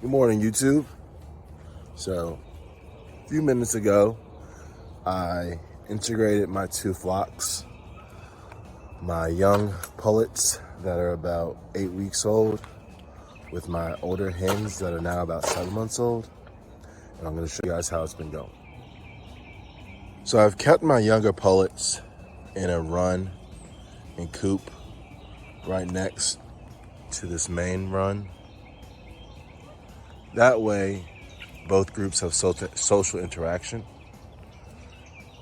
Good morning, YouTube. So, a few minutes ago, I integrated my two flocks, my young pullets that are about 8 weeks old with my older hens that are now about 7 months old. And I'm going to show you guys how it's been going. So I've kept my younger pullets in a run and coop right next to this main run. That way, both groups have social interaction,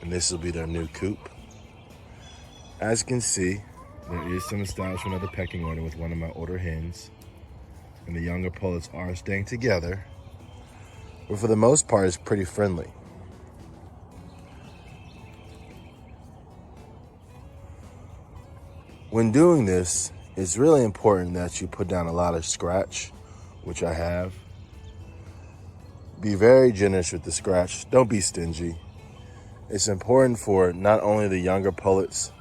and this will be their new coop. As you can see, there is some establishment of the pecking order with one of my older hens, and the younger pullets are staying together, but for the most part, it's pretty friendly. When doing this, it's really important that you put down a lot of scratch, which I have. Be very generous with the scratch. Don't be stingy. It's important for not only the younger pullets,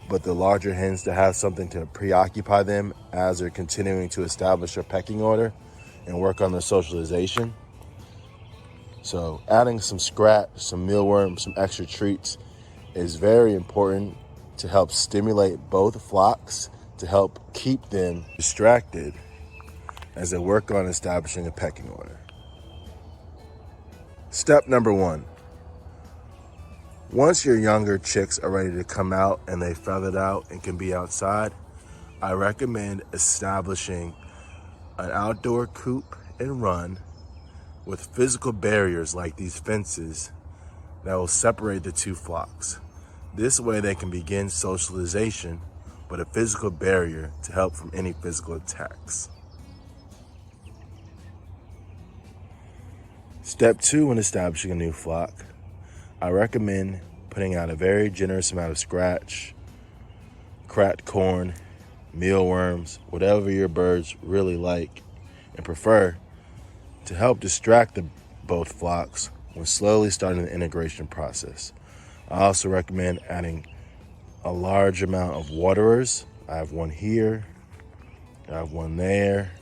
but the larger hens to have something to preoccupy them as they're continuing to establish their pecking order and work on their socialization. So adding some scratch, some mealworms, some extra treats is very important to help stimulate both flocks, to help keep them distracted as they work on establishing a pecking order. Step number 1. Once your younger chicks are ready to come out and they feathered out and can be outside, I recommend establishing an outdoor coop and run with physical barriers like these fences that will separate the two flocks. This way they can begin socialization, but a physical barrier to help from any physical attacks. Step 2 when establishing a new flock, I recommend putting out a very generous amount of scratch, cracked corn, mealworms, whatever your birds really like and prefer to help distract both flocks when slowly starting the integration process. I also recommend adding a large amount of waterers. I have one here, I have one there,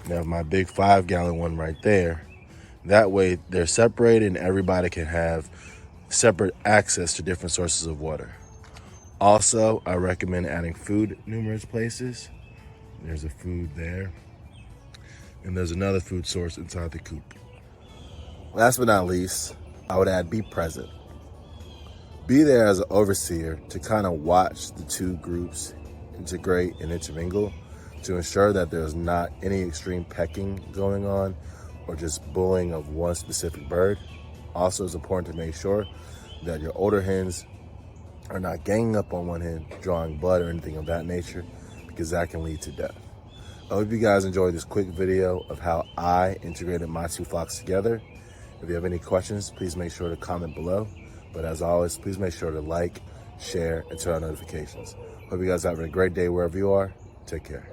and I have my big 5-gallon one right there. That way they're separated and everybody can have separate access to different sources of water. Also, I recommend adding food numerous places. There's a food there, and there's another food source inside the coop. Last but not least, I would add be present. Be there as an overseer to kind of watch the two groups integrate and intermingle to ensure that there's not any extreme pecking going on or just bullying of one specific bird. Also, it's important to make sure that your older hens are not ganging up on one hen, drawing blood or anything of that nature, because that can lead to death. I hope you guys enjoyed this quick video of how I integrated my two flocks together. If you have any questions, please make sure to comment below. But as always, please make sure to like, share, and turn on notifications. Hope you guys are having a great day wherever you are. Take care.